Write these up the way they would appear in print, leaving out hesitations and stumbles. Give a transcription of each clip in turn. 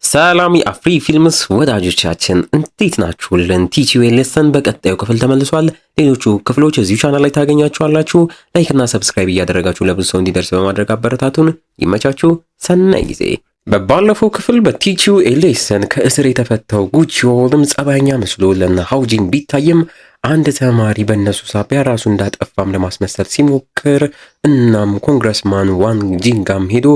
ሰላም የአፍሪ ፊልምስ ወዳጆቻችን እንዴት ናችሁልን? ቲጂዌል ሌሰን በቀጣዩ ክፍል ተመልሷል። ሌሎቹ ክፍሎች እዚሁ ቻናል ላይ ታገኛችኋላችሁ። ላይክ እና ሰብስክራይብ እያደረጋችሁ ለብዙ ሰው እንዲደርስ በማድረግ አበረታቱን። ይመቻችሁ። ሰናይ ጊዜ። በባለፈው ክፍል በቲጂዌል ሌሰን ከእስር የተፈታው ጉቺሆልም ጸባይኛ መስሎ ለና ሃውጂን ቢታይም አንድ ተማሪ በእነሱ ሳቢያ ራሱ እንዳጠፋም ለማስመሰል ሲሞክር እናም ኮንግረስማን ዋንግ ጂንጋም ሄዶ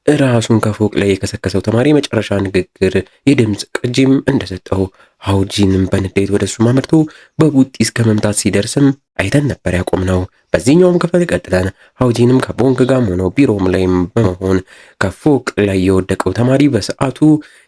ራሱን ከፎቅ ላይ የከሰከሰው ተማሪ መጨረሻ ንግግር የድምፅ ቅጂም እንደሰጠው ሃውጂንም በንዴት ወደሱ ማመርቶ በቡጢ እስከ መምታት ሲደርስም አይተን ነበር ያቆምነው። በዚህኛውም ክፍል ቀጥለን ሃውጂንም ከቦንግ ጋር ሆነው ቢሮም ላይ በመሆን ከፎቅ ላይ የወደቀው ተማሪ በሰዓቱ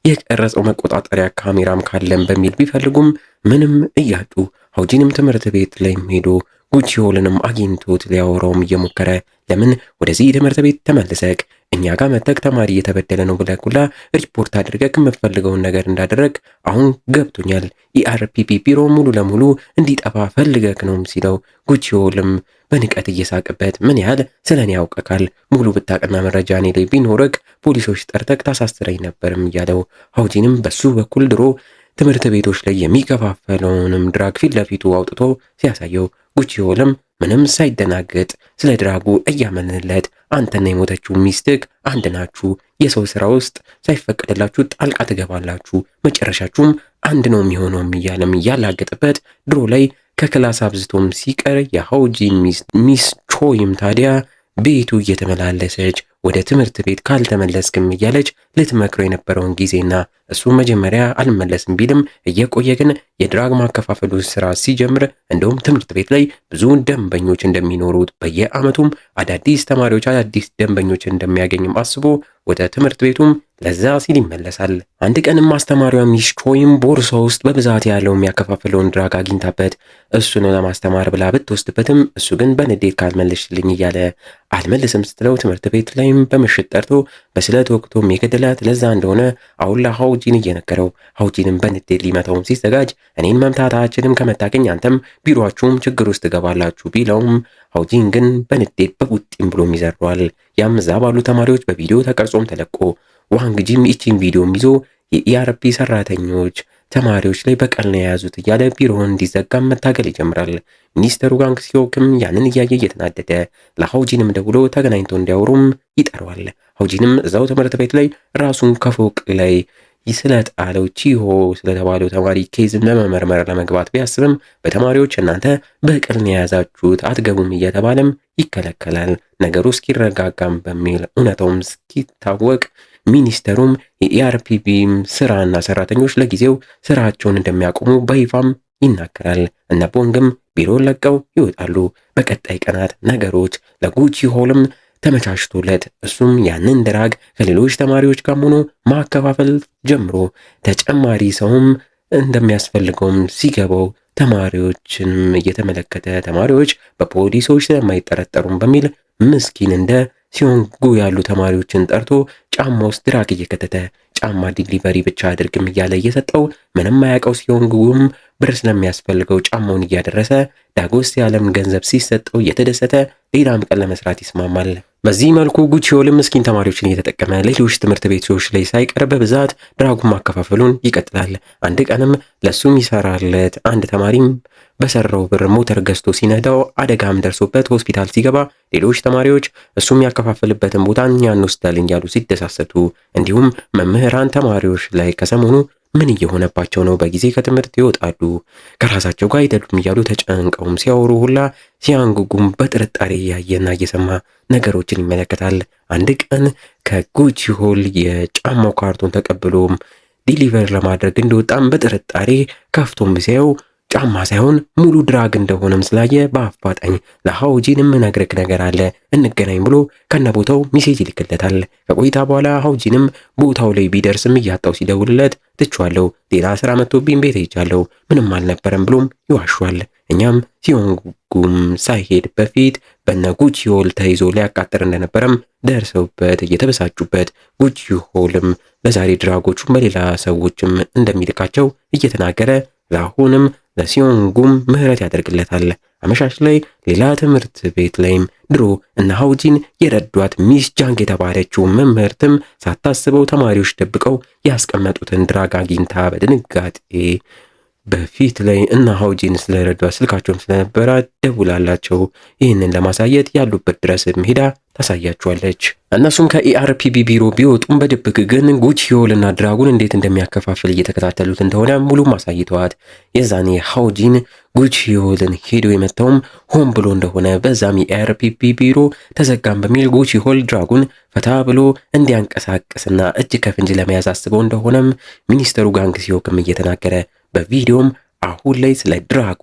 የቀረጸው መቆጣጠሪያ ካሜራም ካለም በሚል ቢፈልጉም ምንም እያጡ ሃውጂንም ትምህርት ቤት ላይ ሄዶ ጉቺሆልንም አግኝቶት ሊያወራውም እየሞከረ ለምን ወደዚህ ትምህርት ቤት ተመልሰክ እኛ ጋር መተክ ተማሪ እየተበደለ ነው ብለህ ሁላ ሪፖርት አድርገህ የምትፈልገውን ነገር እንዳደረግ አሁን ገብቶኛል። ኢአርፒፒ ቢሮ ሙሉ ለሙሉ እንዲጠፋ ፈልገክ ነው ሲለው ጉቺሆልም በንቀት እየሳቀበት ምን ያህል ስለኔ ያውቀካል? ሙሉ ብታቅና መረጃ እኔ ላይ ቢኖርክ ፖሊሶች ጠርተክ ታሳስረኝ ነበርም እያለው ሃውጂንም በሱ በኩል ድሮ ትምህርት ቤቶች ላይ የሚከፋፈለውንም ድራግ ፊት ለፊቱ አውጥቶ ሲያሳየው ጉቺሆልም ምንም ሳይደናገጥ ስለ ድራጉ እያመንለት አንተና የሞተችው ሚስትክ አንድ ናችሁ፣ የሰው ስራ ውስጥ ሳይፈቀድላችሁ ጣልቃ ትገባላችሁ፣ መጨረሻችሁም አንድ ነው የሚሆነውም እያለም እያላገጥበት ድሮ ላይ ከክላስ አብዝቶም ሲቀር የሃውጂን ሚስ ቾይም ታዲያ ቤቱ እየተመላለሰች ወደ ትምህርት ቤት ካልተመለስክም እያለች ልትመክረው የነበረውን ጊዜና እሱ መጀመሪያ አልመለስም ቢልም እየቆየ ግን የድራግ ማከፋፈሉ ስራ ሲጀምር እንደውም ትምህርት ቤት ላይ ብዙ ደንበኞች እንደሚኖሩት በየአመቱም አዳዲስ ተማሪዎች አዳዲስ ደንበኞች እንደሚያገኝም አስቦ ወደ ትምህርት ቤቱም ለዛ ሲል ይመለሳል። አንድ ቀንም አስተማሪዋ ሚስ ቾይም ቦርሳ ውስጥ በብዛት ያለው የሚያከፋፍለውን ድራግ አግኝታበት እሱ ነው ለማስተማር ብላ ብትወስድበትም እሱ ግን በንዴት ካልመለስልኝ እያለ አልመልስም ስትለው ትምህርት ቤት ላይም በምሽት ጠርቶ በስለት ወቅቶም የገደላት ለዛ እንደሆነ አሁን ለሃውጂን እየነገረው ሃውጂንም በንዴት ሊመታውም ሲዘጋጅ እኔን መምታታችንም ከመታገኝ አንተም ቢሮአችሁም ችግር ውስጥ ትገባላችሁ ቢለውም ሃውጂን ግን በንዴት በቡጢም ብሎም ይዘሯል። ያም እዛ ባሉ ተማሪዎች በቪዲዮ ተቀርጾም ተለቆ ዋንግ ጂም ይቺን ቪዲዮም ይዞ የኢአርፒ ሰራተኞች ተማሪዎች ላይ በቀል ነው የያዙት እያለ ቢሮውን እንዲዘጋም መታገል ይጀምራል። ሚኒስተሩ ጋንግ ሲዮክም ያንን እያየ እየተናደደ ለሃውጂንም ደውሎ ተገናኝተው እንዲያወሩም ይጠራዋል። ሃውጂንም እዛው ትምህርት ቤት ላይ ራሱን ከፎቅ ላይ ስለጣለው ቺሆ ስለተባለው ተማሪ ኬዝን ለመመርመር ለመግባት ቢያስብም በተማሪዎች እናንተ በቀል ነው የያዛችሁት አትገቡም እየተባለም ይከለከላል። ነገሩ እስኪረጋጋም በሚል እውነታውም እስኪታወቅ ሚኒስተሩም የኢአርፒቢም ስራና ሰራተኞች ለጊዜው ስራቸውን እንደሚያቆሙ በይፋም ይናገራል። እነ ቦንግም ቢሮን ለቀው ይወጣሉ። በቀጣይ ቀናት ነገሮች ለጉቺሆልም ተመቻችቶለት እሱም ያንን ድራግ ከሌሎች ተማሪዎች ጋር ሆኖ ማከፋፈል ጀምሮ ተጨማሪ ሰውም እንደሚያስፈልገውም ሲገባው ተማሪዎችንም እየተመለከተ ተማሪዎች በፖሊሶች ስለማይጠረጠሩም በሚል ምስኪን እንደ ሲዮንጉ ያሉ ተማሪዎችን ጠርቶ ጫማ ውስጥ ድራግ እየከተተ ጫማ ዲሊቨሪ ብቻ አድርግም እያለ እየሰጠው ምንም ማያውቀው ሲዮንጉም ብር ስለሚያስፈልገው ጫማውን እያደረሰ ዳጎስ ያለም ገንዘብ ሲሰጠው እየተደሰተ ሌላም ቀን ለመስራት ይስማማል። በዚህ መልኩ ጉቺሆልም ምስኪን ተማሪዎችን እየተጠቀመ ሌሎች ትምህርት ቤቶች ላይ ሳይቀር በብዛት ድራጉን ማከፋፈሉን ይቀጥላል። አንድ ቀንም ለሱም ይሰራለት አንድ ተማሪም በሰራው ብር ሞተር ገዝቶ ሲነዳው አደጋም ደርሶበት ሆስፒታል ሲገባ ሌሎች ተማሪዎች እሱም ያከፋፍልበትን ቦታ እኛ እንወስዳለን እያሉ ሲደሳሰቱ እንዲሁም መምህራን ተማሪዎች ላይ ከሰሞኑ ምን እየሆነባቸው ነው? በጊዜ ከትምህርት ይወጣሉ፣ ከራሳቸው ጋር አይደሉም እያሉ ተጨንቀውም ሲያወሩ ሁላ ሲያንጉጉም በጥርጣሬ እያየና እየሰማ ነገሮችን ይመለከታል። አንድ ቀን ከጉቺሆል የጫማው ካርቶን ተቀብሎም ዲሊቨር ለማድረግ እንደወጣም በጥርጣሬ ከፍቶም ሲያየው ጫማ ሳይሆን ሙሉ ድራግ እንደሆነም ስላየ በአፋጣኝ ለሃውጂንም ነግረክ ነገር አለ እንገናኝ ብሎ ከነቦታው ሚሴጅ ይልክለታል። ከቆይታ በኋላ ሃውጂንም ቦታው ላይ ቢደርስም እያጣው ሲደውልለት ትቼዋለሁ፣ ሌላ ስራ መጥቶብኝ ቤት ሄጃለሁ፣ ምንም አልነበረም ብሎም ይዋሻል። እኛም ሲዮንጉም ሳይሄድ በፊት በነ ጉቺሆል ተይዞ ሊያቃጥር እንደነበረም ደርሰውበት እየተበሳጩበት ጉቺሆልም በዛሬ ድራጎቹም በሌላ ሰዎችም እንደሚልካቸው እየተናገረ ለአሁንም ለሲዮንጉም ምህረት ያደርግለታል። አመሻሽ ላይ ሌላ ትምህርት ቤት ላይም ድሮ እነ ሃውጂን የረዷት ሚስ ጃንግ የተባለችው መምህርትም ሳታስበው ተማሪዎች ደብቀው ያስቀመጡትን ድራግ አግኝታ በድንጋጤ በፊት ላይ እና ሃውጂን ስለረዷት ስልካቸውም ስለነበረ ደውላላቸው ይህንን ለማሳየት ያሉበት ድረስም ሄዳ ታሳያቸዋለች። እነሱም ከኢአርፒቢ ቢሮ ቢወጡም በድብቅ ግን ጉቺዮልና ድራጉን እንዴት እንደሚያከፋፍል እየተከታተሉት እንደሆነ ሙሉም አሳይተዋት የዛኔ ሃውጂን ጉቺዮልን ሄዶ የመታውም ሆን ብሎ እንደሆነ በዛም የኢአርፒቢ ቢሮ ተዘጋም በሚል ጉቺዮል ድራጉን ፈታ ብሎ እንዲያንቀሳቅስና እጅ ከፍንጅ ለመያዝ አስበው እንደሆነም ሚኒስተሩ ጋንግ ሲዮክም እየተናገረ በቪዲዮም አሁን ላይ ስለ ድራጉ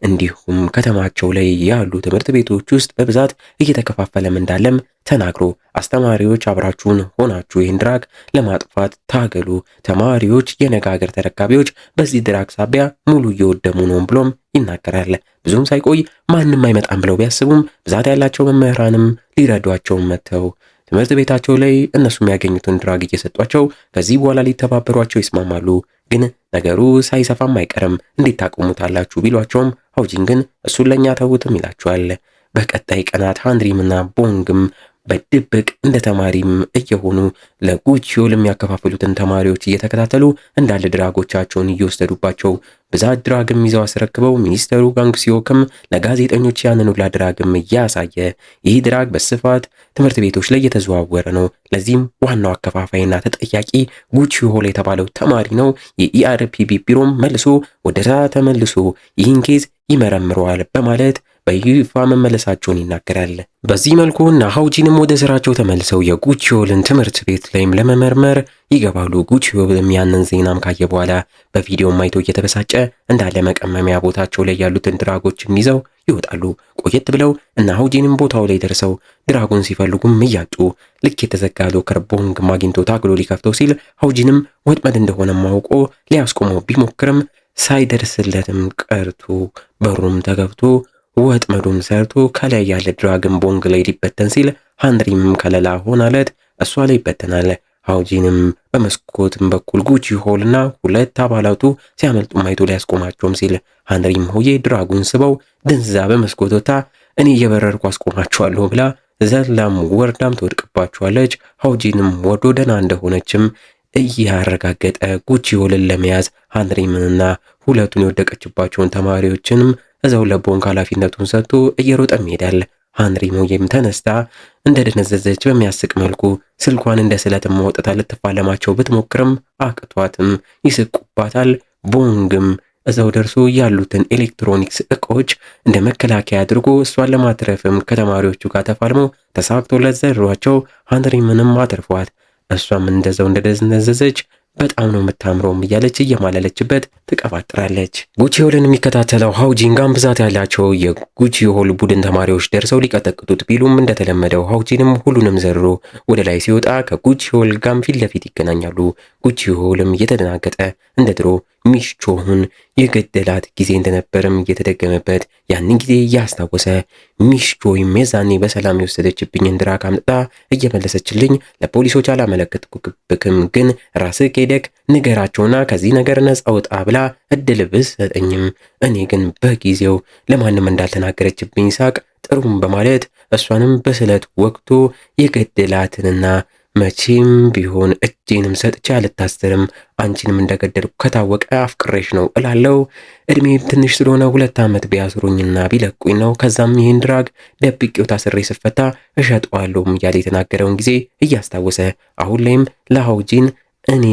እንዲሁም ከተማቸው ላይ ያሉ ትምህርት ቤቶች ውስጥ በብዛት እየተከፋፈለም እንዳለም ተናግሮ አስተማሪዎች አብራችሁን ሆናችሁ ይህን ድራግ ለማጥፋት ታገሉ፣ ተማሪዎች የነገ ሀገር ተረካቢዎች በዚህ ድራግ ሳቢያ ሙሉ እየወደሙ ነው ብሎም ይናገራል። ብዙም ሳይቆይ ማንም አይመጣም ብለው ቢያስቡም ብዛት ያላቸው መምህራንም ሊረዷቸውም መጥተው ትምህርት ቤታቸው ላይ እነሱም ያገኙትን ድራግ እየሰጧቸው ከዚህ በኋላ ሊተባበሯቸው ይስማማሉ። ግን ነገሩ ሳይሰፋም አይቀርም እንዴት ታቆሙታላችሁ ቢሏቸውም ሃውጂን ግን እሱን ለኛ ተውትም ይላቸዋል። በቀጣይ ቀናት ሃንድሪምና ቦንግም በድብቅ እንደ ተማሪም እየሆኑ ለጉቺዮል የሚያከፋፍሉትን ተማሪዎች እየተከታተሉ እንዳለ ድራጎቻቸውን እየወሰዱባቸው ብዛት ድራግም ይዘው አስረክበው ሚኒስተሩ ጋንግ ሲዮክም ለጋዜጠኞች ያንን ሁላ ድራግም እያሳየ ይህ ድራግ በስፋት ትምህርት ቤቶች ላይ እየተዘዋወረ ነው፣ ለዚህም ዋናው አከፋፋይና ተጠያቂ ጉቺዮል የተባለው ተማሪ ነው። የኢአርፒቢ ቢሮም መልሶ ወደ ዛ ተመልሶ ይህን ኬዝ ይመረምረዋል በማለት በይፋ መመለሳቸውን ይናገራል። በዚህ መልኩ እና ሃውጂንም ወደ ስራቸው ተመልሰው የጉቺዮልን ትምህርት ቤት ላይም ለመመርመር ይገባሉ። ጉቺዮልም ያንን ዜናም ካየ በኋላ በቪዲዮም አይቶ እየተበሳጨ እንዳለ መቀመሚያ ቦታቸው ላይ ያሉትን ድራጎችም ይዘው ይወጣሉ። ቆየት ብለው እና ሃውጂንም ቦታው ላይ ደርሰው ድራጉን ሲፈልጉም እያጡ ልክ የተዘጋ ሎከር ቦንግም አግኝቶ ታግሎ ሊከፍተው ሲል ሃውጂንም ወጥመድ እንደሆነ ማውቆ ሊያስቆመው ቢሞክርም ሳይደርስለትም ቀርቶ በሩም ተገብቶ ወጥመዱን ሰርቶ ከላይ ያለ ድራግን ቦንግ ላይ ሊበተን ሲል ሃንድሪምም ከለላ ሆናለት እሷ ላይ ይበተናል። ሃውጂንም በመስኮትም በኩል ጉቺዮልና ሁለት አባላቱ ሲያመልጡ ማይቶ ሊያስቆማቸውም ሲል ሃንድሪም ሆዬ ድራጉን ስበው ድንዛ በመስኮት ወጣ እኔ እየበረርኩ አስቆማቸዋለሁ ብላ ዘላም ወርዳም ትወድቅባቸዋለች። ሃውጂንም ወርዶ ደና እንደሆነችም እያረጋገጠ ጉቺዮልን ለመያዝ ሃንድሪምንና ሁለቱን የወደቀችባቸውን ተማሪዎችንም እዛው ለቦንግ ኃላፊነቱን ሰጥቶ እየሮጠም ይሄዳል። ሃንድሪም ተነስታ እንደደነዘዘች በሚያስቅ መልኩ ስልኳን እንደ ስለትም ማውጣት ልትፋለማቸው ብትሞክርም አቅቷትም ይስቁባታል። ቦንግም እዛው ደርሶ ያሉትን ኤሌክትሮኒክስ እቃዎች እንደ መከላከያ አድርጎ እሷን ለማትረፍም ከተማሪዎቹ ጋር ተፋልመው ተሳክቶለት ዘሯቸው ሃንድሪምንም አትርፏት እሷም እንደዛው እንደደነዘዘች በጣም ነው የምታምረው እያለች እየማለለችበት ትቀባጥራለች። ጉቺዮልን የሚከታተለው ሃውጂን ጋም ብዛት ያላቸው የጉቺዮል ቡድን ተማሪዎች ደርሰው ሊቀጠቅጡት ቢሉም እንደተለመደው ሃውጂንም ሁሉንም ዘርሮ ወደ ላይ ሲወጣ ከጉቺዮል ጋም ፊት ለፊት ይገናኛሉ። ጉቺዮልም እየተደናገጠ እንደ ድሮ ሚሽቾውን የገደላት ጊዜ እንደነበርም እየተደገመበት ያንን ጊዜ እያስታወሰ ሚሽቾይም የዛኔ በሰላም የወሰደችብኝን ድራግ አምጥታ እየመለሰችልኝ ለፖሊሶች አላመለከትኩብክም፣ ግን ራስህ ሄደክ ንገራቸውና ከዚህ ነገር ነፃ ወጣ ብላ እድል ብትሰጠኝም እኔ ግን በጊዜው ለማንም እንዳልተናገረችብኝ ሳቅ ጥሩም በማለት እሷንም በስለት ወቅቶ የገደላትንና መቼም ቢሆን እጄንም ሰጥቼ አልታሰርም፣ አንቺንም እንደገደልኩ ከታወቀ አፍቅሬሽ ነው እላለው። እድሜም ትንሽ ስለሆነ 2 ዓመት ቢያስሩኝና ቢለቁኝ ነው። ከዛም ይህን ድራግ ደብቄው ታስሬ ስፈታ እሸጠዋለሁም እያለ የተናገረውን ጊዜ እያስታወሰ አሁን ላይም ለሃውጂን እኔ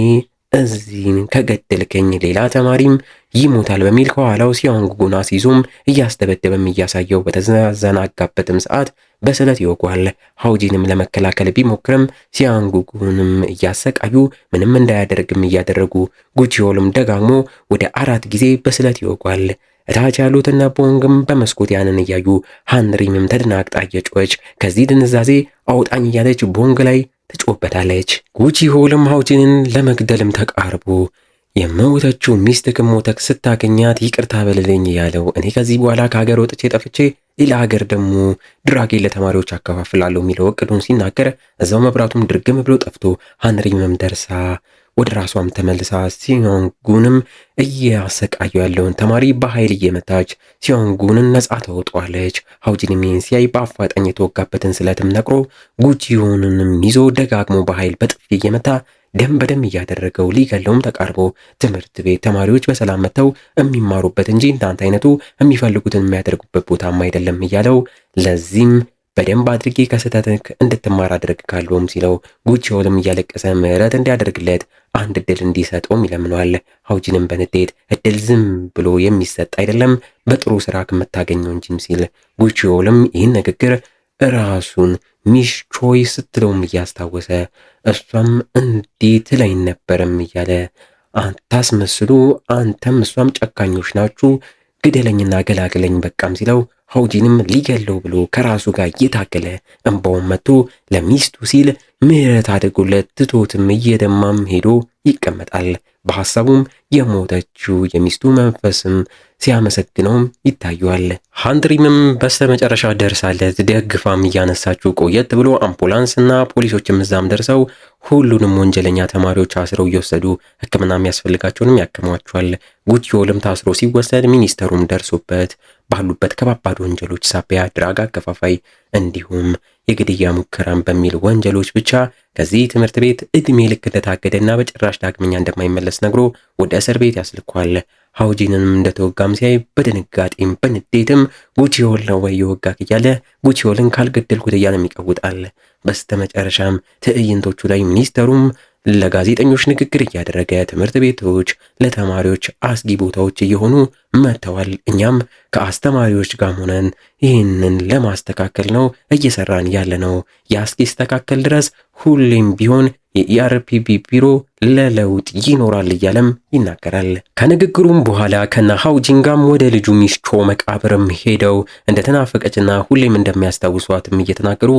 እዚህን ከገደልከኝ ሌላ ተማሪም ይሞታል በሚል ከኋላው ሲያንጉጉና ሲዙም እያስደበደበም እያሳየው በተዘናጋበትም ሰዓት በስለት ይወጓል። ሃውጂንም ለመከላከል ቢሞክርም ሲያንጉጉንም እያሰቃዩ ምንም እንዳያደርግም እያደረጉ ጉቺዮልም ደጋግሞ ወደ 4 ጊዜ በስለት ይወጓል። እታች ያሉትና ቦንግም በመስኮት ያንን እያዩ ሃንድሪምም ተደናግጣ እየጮኸች ከዚህ ድንዛዜ አውጣኝ እያለች ቦንግ ላይ ትጮህበታለች። ጉቺዮልም ሃውጂንን ለመግደልም ተቃርቦ የሞተችው ሚስትክ ሞተክ ስታገኛት ይቅርታ በልልኝ ያለው እኔ ከዚህ በኋላ ከሀገር ወጥቼ ጠፍቼ ሌላ ሀገር ደግሞ ድራጌን ለተማሪዎች አከፋፍላለሁ የሚለው እቅዱን ሲናገር እዛው መብራቱም ድርግም ብሎ ጠፍቶ ሃንድሪምም ደርሳ ወደ ራሷም ተመልሳ ሲዮንጉንም እያሰቃየው ያለውን ተማሪ በኃይል እየመታች ሲዮንጉንን ነጻ ተወጧለች። ሃውጂንም ይህን ሲያይ በአፋጣኝ የተወጋበትን ስለትም ነቅሮ ጉቺዮንንም ይዞ ደጋግሞ በኃይል በጥፊ እየመታ ደም በደም እያደረገው ሊገለውም ተቃርቦ ትምህርት ቤት ተማሪዎች በሰላም መጥተው የሚማሩበት እንጂ እንዳንተ አይነቱ የሚፈልጉትን የሚያደርጉበት ቦታም አይደለም እያለው ለዚህም በደንብ አድርጌ ከስህተትህ እንድትማር አድርግካለሁም ሲለው ጉቺዮንም እያለቀሰ ምህረት እንዲያደርግለት አንድ እድል እንዲሰጠውም ይለምነዋል። ሃውጂንም በንዴት እድል ዝም ብሎ የሚሰጥ አይደለም በጥሩ ስራ ከምታገኘው እንጂም ሲል ጉቺዮንም ይህን ንግግር ራሱን ሚስ ቾይ ስትለውም እያስታወሰ እሷም እንዴት ላይ ነበርም እያለ አታስመስሉ፣ አንተም እሷም ጨካኞች ናችሁ፣ ግደለኝና ገላግለኝ በቃም ሲለው ሃውጂንም ሊገለው ብሎ ከራሱ ጋር እየታገለ እንባውን መጥቶ ለሚስቱ ሲል ምህረት አድርጎለት ትቶትም እየደማም ሄዶ ይቀመጣል። በሐሳቡም የሞተችው የሚስቱ መንፈስም ሲያመሰግነውም ይታዩዋል። ሃንድሪምም በስተመጨረሻ ደርሳለት ደግፋም እያነሳችው ቆየት ብሎ አምቡላንስና ፖሊሶችም እዛም ደርሰው ሁሉንም ወንጀለኛ ተማሪዎች አስረው እየወሰዱ ሕክምና የሚያስፈልጋቸውንም ያክሟቸዋል። ጉቺዮንም ታስሮ ሲወሰድ ሚኒስተሩም ደርሶበት ባሉበት ከባባድ ወንጀሎች ሳቢያ ድራግ አከፋፋይ እንዲሁም የግድያ ሙከራን በሚል ወንጀሎች ብቻ ከዚህ ትምህርት ቤት እድሜ ልክ እንደታገደና በጭራሽ ዳግመኛ እንደማይመለስ ነግሮ ወደ እስር ቤት ያስልኳል። ሃውጂንንም እንደተወጋም ሲያይ በድንጋጤም በንዴትም ጉቺዮል ነው ወይ የወጋክ እያለ ጉቺዮልን ካልገደልኩት እያለም ይቀውጣል። በስተመጨረሻም ትዕይንቶቹ ላይ ሚኒስተሩም ለጋዜጠኞች ንግግር እያደረገ ትምህርት ቤቶች ለተማሪዎች አስጊ ቦታዎች እየሆኑ መጥተዋል። እኛም ከአስተማሪዎች ጋር ሆነን ይህንን ለማስተካከል ነው እየሰራን ያለ ነው። እስኪስተካከል ድረስ ሁሌም ቢሆን የኢአርፒቢ ቢሮ ለለውጥ ይኖራል እያለም ይናገራል። ከንግግሩም በኋላ ከነ ሃውጂን ጋርም ወደ ልጁ ሚስ ቾ መቃብርም ሄደው እንደተናፈቀችና ሁሌም እንደሚያስታውሷትም እየተናገሩ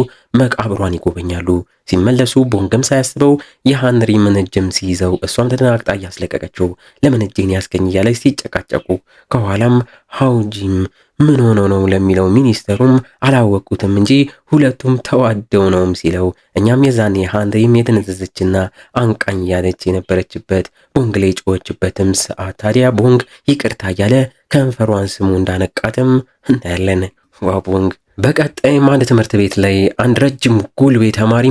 መቃብሯን ይጎበኛሉ። ሲመለሱ ቦንግም ሳያስበው የሃንሪምን እጅም ሲይዘው እሷም ተደናግጣ እያስለቀቀችው ለምን እጄን ያስገኝ እያለች ሲጨቃጨቁ ከኋላም ሃውጂም ምን ሆኖ ነው ለሚለው ሚኒስተሩም አላወቁትም እንጂ ሁለቱም ተዋደው ነውም ሲለው እኛም የዛኔ ሃንሪም የተነዘዘችና አንቃኝ ያለች የነበረችበት ቦንግ ላይ ጮኸችበትም ሰዓት ታዲያ ቦንግ ይቅርታ እያለ ከንፈሯን ስሙ እንዳነቃትም እናያለን። ዋው ቦንግ። በቀጣይም አንድ ትምህርት ቤት ላይ አንድ ረጅም ጉልቤ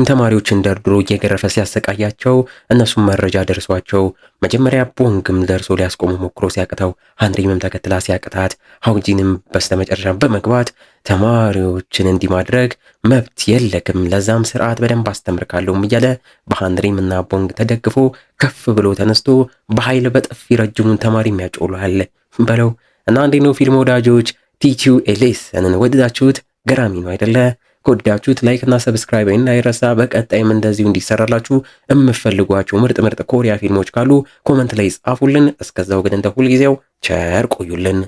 ተማሪዎችን ደርድሮ እየገረፈ ሲያሰቃያቸው እነሱም መረጃ ደርሷቸው መጀመሪያ ቦንግም ደርሶ ሊያስቆሙ ሞክሮ ሲያቅተው ሃንሪምም ተከትላ ሲያቅታት ሃውጂንም በስተመጨረሻ በመግባት ተማሪዎችን እንዲህ ማድረግ መብት የለክም፣ ለዛም ስርዓት በደንብ አስተምርካለሁም እያለ በሃንሪም እና ቦንግ ተደግፎ ከፍ ብሎ ተነስቶ በኃይል በጥፊ ረጅሙን ተማሪ የሚያጮሏል በለው እና እንዴት ነው ፊልም ወዳጆች ቲች ዩ ኤ ሌሰንን ወደዳችሁት? ገራሚ ነው አይደለ? ከወዳችሁት ላይክ እና ሰብስክራይብ እንዳይረሳ። በቀጣይም እንደዚሁ እንዲሰራላችሁ የምትፈልጓቸው ምርጥ ኮሪያ ፊልሞች ካሉ ኮመንት ላይ ጻፉልን። እስከዛው ግን እንደ ሁልጊዜው ቸር ቆዩልን።